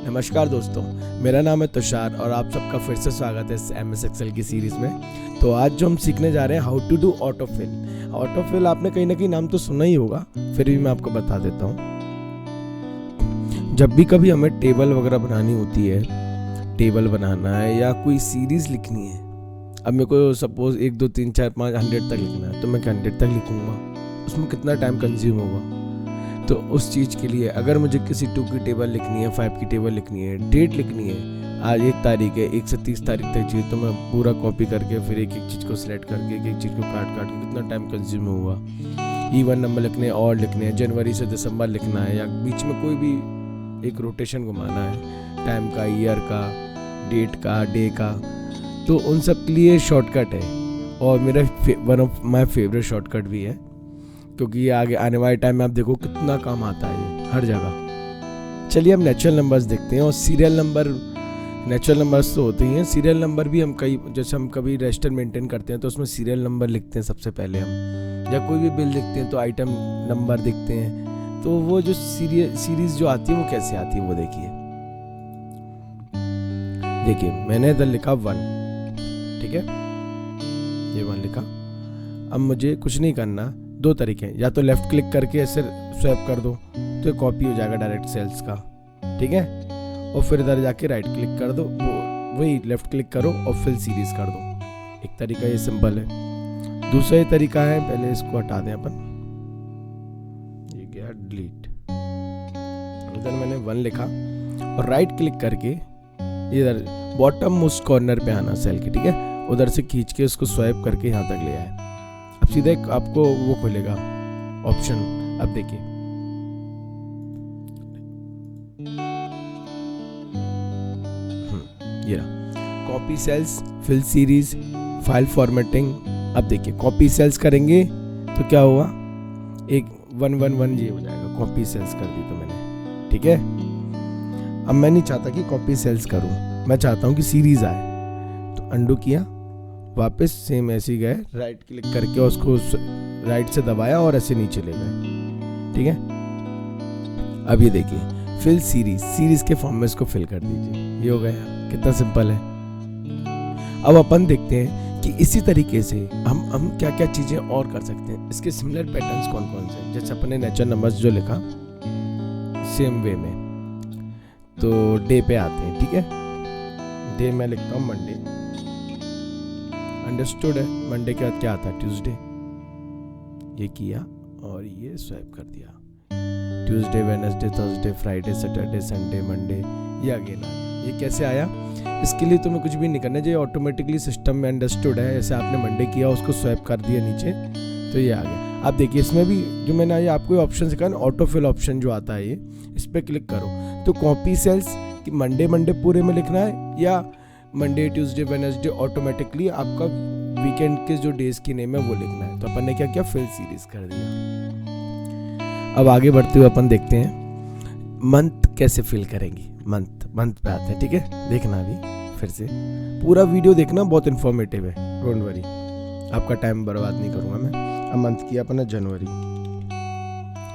नमस्कार दोस्तों, मेरा नाम है तुषार और आप सबका फिर से स्वागत है इस MS Excel की सीरीज़ में। तो आज जो हम सीखने जा रहे हैं how to do autofill. Autofill आपने कहीं ना कहीं नाम तो सुना ही होगा, फिर भी मैं आपको बता देता हूँ। जब भी कभी हमें टेबल वगैरह बनानी होती है, टेबल बनाना है या कोई सीरीज़ लिखनी है, अब मेरे को सपोज 1 2 3 4 5 100 तक लिखना है, तो मैं 100 तक लिखूँगा, उसमें कितना टाइम कंज्यूम होगा। तो उस चीज़ के लिए अगर मुझे किसी 2 की टेबल लिखनी है, 5 की टेबल लिखनी है, डेट लिखनी है, आज 1 तारीख है, 1 से 30 तारीख तक चाहिए, तो मैं पूरा कॉपी करके फिर एक एक चीज़ को सिलेक्ट करके एक एक चीज़ को काट काट के कितना टाइम कंज्यूम हुआ। इवन नंबर लिखने हैं, और लिखने हैं, जनवरी से दिसंबर लिखना है या बीच में कोई भी एक रोटेशन घुमाना है, टाइम का, ईयर का, डेट का, डे का, तो उन सब के लिए शॉर्टकट है और मेरा one of my favourite shortcut भी है, क्योंकि ये आगे आने वाले टाइम में आप देखो कितना काम आता है ये हर जगह। चलिए हम नेचुरल नंबर्स देखते हैं और सीरियल नंबर। नेचुरल नंबर्स तो होते ही हैं, सीरियल नंबर भी हम कई, जैसे हम कभी रजिस्टर मेंटेन करते हैं तो उसमें सीरियल नंबर लिखते हैं सबसे पहले हम, या कोई भी बिल लिखते हैं तो आइटम नंबर लिखते हैं। तो वो जो सीरीज जो आती है वो कैसे आती है वो देखिए मैंने इधर लिखा 1, ठीक है, ये 1 लिखा। अब मुझे कुछ नहीं करना, 2 तरीके हैं, या तो लेफ्ट क्लिक करके ऐसे स्वैप कर दो तो कॉपी हो जाएगा डायरेक्ट सेल्स का, ठीक है, और फिर इधर जाके राइट क्लिक कर दो, वही लेफ्ट क्लिक करो और फिल सीरीज कर दो। एक तरीका ये सिंपल है। दूसरा ये तरीका है, पहले इसको हटा दें अपन, ये गया डिलीट। इधर मैंने 1 लिखा और राइट क्लिक करके इधर बॉटम मोस्ट कॉर्नर पे आना सेल के, ठीक है, उधर से खींच के उसको स्वाइप करके यहाँ तक ले आए। अब सीधे आपको वो खुलेगा ऑप्शन। अब देखिए ये रहा, copy cells, fill series, fill formatting. अब देखिए कॉपी सेल्स करेंगे तो क्या हुआ, एक 111 ये हो जाएगा, कॉपी सेल्स कर दी तो मैंने, ठीक है। अब मैं नहीं चाहता कि कॉपी सेल्स करूं, मैं चाहता हूं कि सीरीज आए, तो अंडू किया, वापस सेम ऐसे ही गए, राइट क्लिक करके उसको राइट से दबाया और ऐसे नीचे ले गए, ठीक है। अब ये देखिए फिल सीरीज के फॉर्म में इसको फिल कर दीजिए, ये हो गया, कितना सिंपल है। अब अपन देखते हैं कि इसी तरीके से हम क्या क्या चीजें और कर सकते हैं, इसके सिमिलर पैटर्न्स कौन कौन से हैं। जैसे अपने नेचुरल नंबर्स जो लिखा सेम वे में, तो डे पे आते हैं, ठीक है। डे में लिखता हूँ मंडे, अंडरस्टूड है। मंडे के बाद क्या आता है, ट्यूसडे, ये किया और ये स्वाइप कर दिया, Tuesday, Wednesday, Thursday, Friday, Saturday, Sunday, Monday, ये अगेन आ गया। ये कैसे आया, इसके लिए तुम्हें कुछ भी नहीं करना, जो ऑटोमेटिकली सिस्टम में अंडरस्टूड है। ऐसे आपने मंडे किया, उसको स्वाइप कर दिया नीचे, तो ये आ गया। आप देखिए इसमें भी जो मैंने ये आपको ऑप्शन सिखाया ना, ऑटोफिल ऑप्शन जो आता है, ये इस पर क्लिक करो तो कॉपी सेल्स कि मंडे पूरे में लिखना है या मंडे, ट्यूसडे, वेडनेसडे, ऑटोमेटिकली आपका वीकेंड के जो डेज की नेम है वो लिखना है। तो अपन ने क्या किया, फिल सीरीज कर दिया। अब आगे बढ़ते हुए अपन देखते हैं मंथ कैसे फिल करेंगे। मंथ पे आते हैं, ठीक है, देखना अभी फिर से पूरा वीडियो देखना, बहुत इन्फॉर्मेटिव है, डोंट वरी, आपका टाइम बर्बाद नहीं करूंगा मैं। अब मंथ किया अपना जनवरी,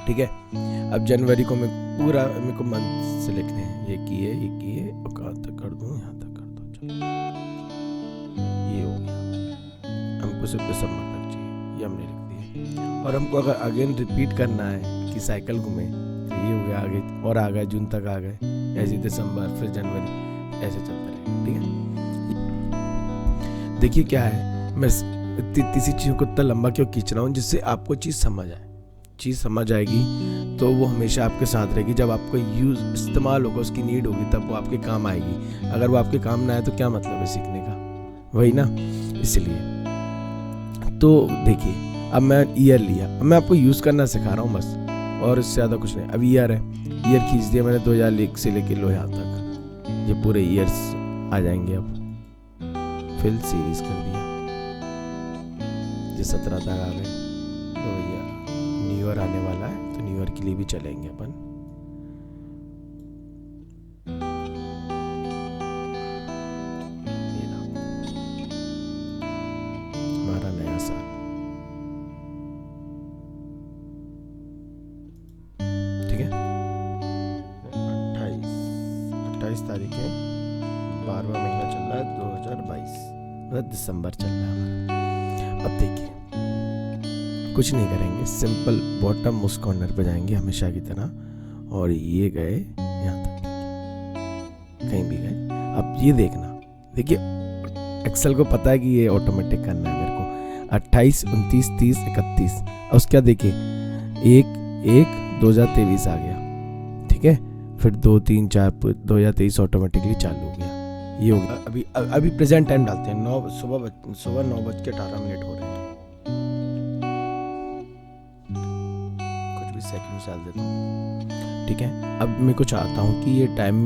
ठीक है। अब जनवरी को मैं पूरा, मेरे को मंथ से लिखने हैं, ये किए और कहाँ तक कर दूं, यहाँ तक कर दो, चलो ये हो गया। हमको सिर्फ दिसंबर तक चाहिए, ये हमने लिख दिया। और हमको अगर अगेन रिपीट करना है कि साइकिल घूमे, तो ये हो गया आगे, और आ गए जून तक आ गए, ऐसे दिसंबर, फिर जनवरी, ऐसे चलता रहेगा, ठीक है। देखिए क्या है, मैं तीसरी चीज़ों को इतना लंबा क्यों खींच रहा हूँ, जिससे आपको चीज़ समझ आए। चीज़ समझ आएगी तो वो हमेशा आपके साथ रहेगी, जब आपको इस्तेमाल होगा, उसकी नीड होगी, तब वो आपके काम आएगी। अगर वो आपके काम ना आए तो क्या मतलब है सीखने का, वही ना, इसलिए। तो देखिए अब मैं ईयर लिया, अब मैं आपको यूज़ करना सिखा रहा हूँ बस, और इससे ज़्यादा कुछ नहीं। अब ईयर है, ईयर खींच दिया मैंने 2001 से लेके लो यहाँ तक, ये पूरे ईयर्स आ जाएंगे। अब फिल सीरीज कर दिया, ये 17 तक आ गए, तो भैया न्यू ईयर आने वाला है, तो न्यू ईयर के लिए भी चलेंगे अपन। हमारा नया साल, ठीक है, 28 तारीख है, 12वां महीना चल रहा है 2022, मतलब दिसंबर चल रहा है हमारा। अब देखिए कुछ नहीं करेंगे, सिंपल बॉटम उस कॉर्नर पे जाएंगे हमेशा की तरह, और ये गए यहाँ तक, कहीं भी गए। अब ये देखना, देखिए एक्सेल को पता है कि ये ऑटोमेटिक करना है मेरे को। 28, 29, 30, 31, और उसके बाद देखिए 1/1/2023 आ गया, ठीक है। फिर 2, 3, 4 2023 ऑटोमेटिकली चालू हो गया। ये हो गया। अभी प्रेजेंट टाइम डालते हैं, सुबह 9:18 हो रहे हैं। कुछ भी सेकंड डाल देता हूँ, ठीक है। अब मैं को चाहता हूँ कि ये टाइम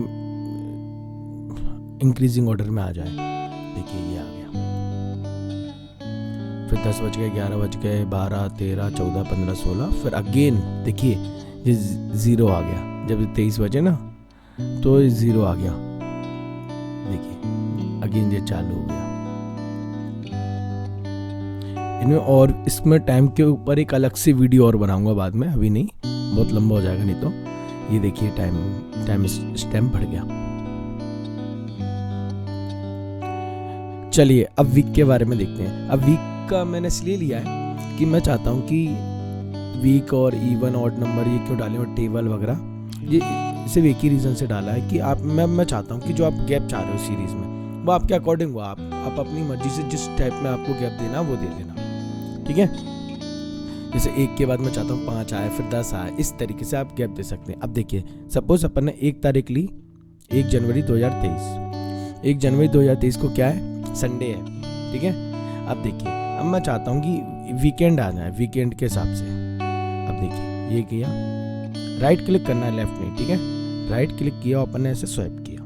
इंक्रीजिंग ऑर्डर में आ जाए। देखिए ये आ गया, फिर 10 बज गए, 11 बज गए, 12, 13, 14, 15, 16, फिर अगेन देखिए ये 0 आ गया। जब 23 बजे ना तो 0 आ गया, देखिए अगेन ये चालू हो गया। इनमें और इसमें टाइम के ऊपर एक अलग से वीडियो और बनाऊंगा बाद में, अभी नहीं, बहुत लंबा हो जाएगा नहीं तो। ये देखिए टाइम स्टैम्प बढ़ गया। चलिए अब वीक के बारे में देखते हैं। अब वीक का मैंने इसलिए लिया है कि मैं चाहता हूँ कि वीक और इवन ऑड नंबर ये क्यों डालें, और टेबल वगैरह, ये सिर्फ एक ही रीज़न से डाला है कि मैं चाहता हूँ कि जो आप गैप चाह रहे हो सीरीज़ में वो आपके अकॉर्डिंग हो, आप अपनी मर्जी से जिस टाइप में आपको गैप देना वो दे लेना, ठीक है। जैसे 1 के बाद मैं चाहता हूँ 5 आए, फिर 10 आए, इस तरीके से आप गैप दे सकते हैं। अब देखिए सपोज अपन ने 1 तारीख ली, 1 जनवरी 2023। 1 जनवरी 2023 को क्या है, संडे है, ठीक है। अब देखिए अब मैं चाहता हूँ कि वीकेंड आ जाए, वीकेंड के हिसाब से। अब देखिए ये किया, राइट क्लिक करना है, लेफ्ट नहीं, ठीक है। राइट क्लिक किया, अपन ने ऐसे स्वाइप किया।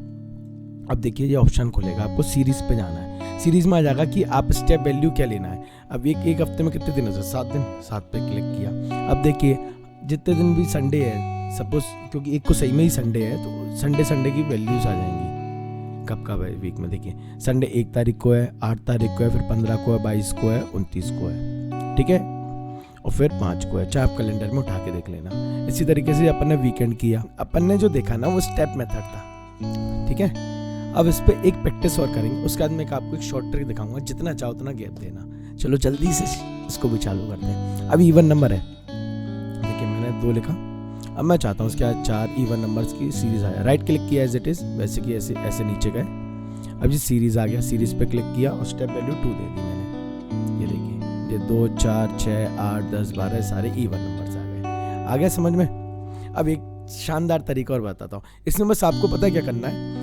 अब देखिए ये ऑप्शन खुलेगा, आपको सीरीज पे जाना है। सीरीज में आ जाएगा कि आप स्टेप वैल्यू क्या लेना है। अब एक हफ्ते में कितने दिन है, 7 दिन, 7 पे क्लिक किया। अब देखिए जितने दिन भी संडे है, सपोज क्योंकि एक को सही में ही संडे है तो संडे की वैल्यूज आ जाएंगी कब है वीक में। देखिए संडे 1 तारीख को है, 8 तारीख को है, फिर 15 को है, 22 को है, 29 को है, ठीक है, और फिर 5 को है। चाहे आप कैलेंडर में उठा के देख लेना। इसी तरीके से अपन ने वीकेंड किया। अपन ने जो देखा ना वो स्टेप मेथड था, ठीक है। अब इस पे एक प्रैक्टिस और करेंगे, उसके बाद मैं आपको एक शॉर्ट ट्रिक दिखाऊंगा, जितना चाहो उतना गैप देना। चलो जल्दी से इसको भी चालू करते हैं। अब इवन नंबर है, देखिए मैंने 2 लिखा। अब मैं चाहता हूँ उसके बाद 4 इवन नंबर्स की सीरीज आया। राइट क्लिक किया एज इट इज, वैसे कि ऐसे नीचे गए। अब ये सीरीज आ गया, सीरीज पे क्लिक किया और स्टेप वैल्यू 2 दे दी मैंने। ये देखिए ये 2, 4, 6, 8, 10, 12 सारे इवन नंबर्स आ गए समझ में। अब एक शानदार तरीका और बताता हूँ। इसमें बस आपको पता है क्या करना है।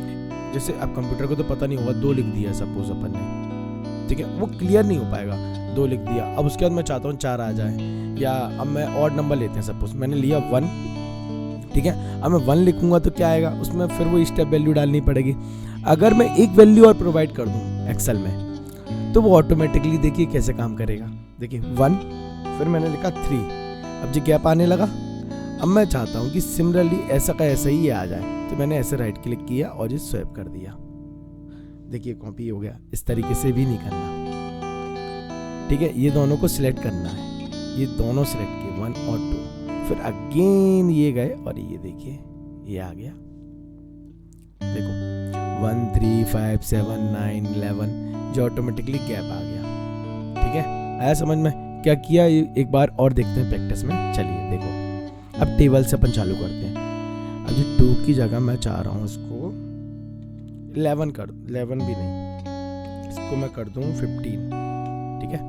जैसे अब कंप्यूटर को तो पता नहीं होगा, 2 लिख दिया सपोज अपन ने, ठीक है, वो क्लियर नहीं हो पाएगा। 2 लिख दिया। अब उसके बाद मैं चाहता हूँ 4 आ जाए, या अब मैं ऑड नंबर लेते हैं, सपोज मैंने लिया 1, ठीक है। अब मैं 1 लिखूंगा तो क्या आएगा उसमें, फिर वो स्टेप वैल्यू डालनी पड़ेगी। अगर मैं एक वैल्यू और प्रोवाइड कर दूं एक्सेल में तो वो ऑटोमेटिकली देखिए कैसे काम करेगा। देखिए 1, फिर मैंने लिखा 3, अब जो गैप आने लगा। अब मैं चाहता हूं कि सिमिलरली ऐसा का ऐसा ही आ जाए, तो मैंने ऐसे राइट क्लिक किया और ये स्वैप कर दिया। देखिए कॉपी हो गया। इस तरीके से भी नहीं करना, ठीक है। ये दोनों को सिलेक्ट करना है, ये दोनों सिलेक्ट किए 1 और 2, फिर अगेन ये गए और ये देखिए ये आ गया। देखो 1, 3, 5, 7, 9, 11 जो ऑटोमेटिकली गैप आ गया, ठीक है। आया समझ में क्या किया। एक बार और देखते हैं प्रैक्टिस में। चलिए देखो अब टेबल से अपन चालू करते हैं। अब ये 2 की जगह मैं चाह रहा हूँ इसको 11 कर, 11 भी नहीं, इसको मैं कर दूँ 15, ठीक है,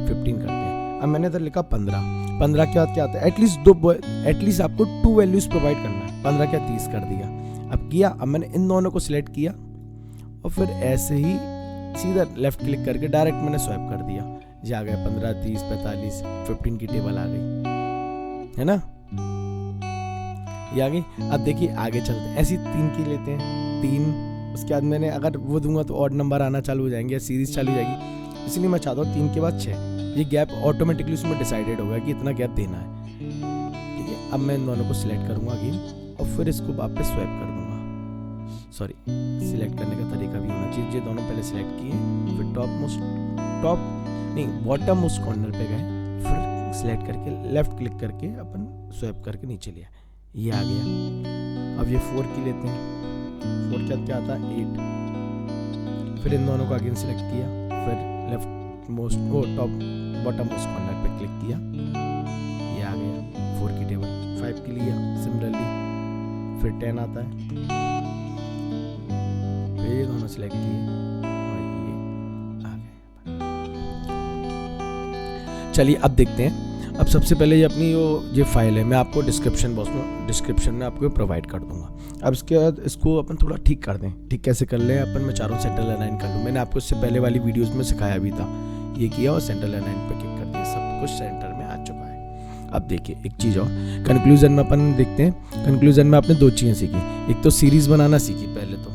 15 करते हैं। अब मैंने इधर लिखा 15 के बाद क्या आता है, एटलीस्ट आपको 2 वैल्यूज प्रोवाइड करना है। 15 क्या 30 कर दिया। अब किया, अब मैंने इन दोनों को सिलेक्ट किया और फिर ऐसे ही सीधा लेफ्ट क्लिक करके डायरेक्ट मैंने स्वाइप कर दिया। ये आ गया 15, 30, 45, 15 की टेबल आ गई, है ना, ये आ गई। अब देखिए आगे चलते हैं, ऐसी 3 की लेते हैं, 3। उसके बाद मैंने अगर वो दूंगा तो ऑड नंबर आना चालू हो जाएंगे, सीरीज चालू हो जाएगी, इसलिए मैं चाहता हूँ 3 के बाद 6। ये गैप ऑटोमेटिकली उसमें डिसाइडेड होगा कि इतना गैप देना है, ठीक है। अब मैं इन दोनों को सिलेक्ट करूंगा अगेन और फिर इसको वापस स्वैप कर दूंगा। सॉरी, सिलेक्ट करने का तरीका भी होना चाहिए। ये दोनों पहले सिलेक्ट किए, फिर बॉटम मोस्ट कॉर्नर पे गए, फिर सिलेक्ट करके लेफ्ट क्लिक करके अपन स्वैप करके नीचे लिया, ये आ गया। अब ये 4 की लेते हैं, 4 क्या आता है 8, फिर इन दोनों को अगेन सिलेक्ट किया, फिर लेफ्ट मोस्ट वो टॉप बॉटम मोस्ट कॉर्नर पे क्लिक किया, ये आ गया 4 की टेबल। 5 की लिया सिमिलरली, फिर 10 आता है, फिर ये दोनों सिलेक्ट किए और ये आ गए। चलिए अब देखते हैं। अब सबसे पहले ये अपनी ये फाइल है, मैं आपको डिस्क्रिप्शन में आपको प्रोवाइड कर दूंगा। अब इसके बाद इसको अपन थोड़ा ठीक कर दें। ठीक कैसे कर लें अपन, मैं चारों सेंटर अलाइन कर लूँ। मैंने आपको इससे पहले वाली वीडियोस में सिखाया भी था, ये किया और सेंटर अलाइन पे क्लिक कर दिया, सब कुछ सेंटर में आ चुका है। अब देखिए एक चीज़ और, कंक्लूजन में अपन देखते हैं। कंक्लूजन में आपने 2 चीज़ें सीखी, एक तो सीरीज़ बनाना सीखी। पहले तो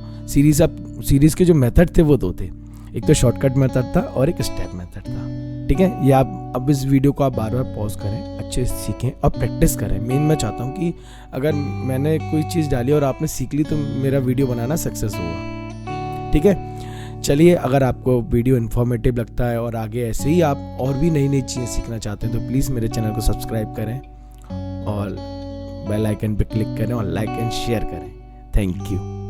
सीरीज़ के जो मेथड थे वो 2 थे, एक तो शॉर्टकट मेथड था और एक स्टेप मेथड था। ठीक है, ये आप अब इस वीडियो को आप बार बार पॉज करें, अच्छे से सीखें और प्रैक्टिस करें। मेन मैं चाहता हूँ कि अगर मैंने कोई चीज़ डाली और आपने सीख ली तो मेरा वीडियो बनाना सक्सेस होगा। ठीक है, चलिए अगर आपको वीडियो इन्फॉर्मेटिव लगता है और आगे ऐसे ही आप और भी नई नई चीज़ें सीखना चाहते हैं तो प्लीज़ मेरे चैनल को सब्सक्राइब करें और बेल आइकन पर क्लिक करें और लाइक एंड शेयर करें। Thank you.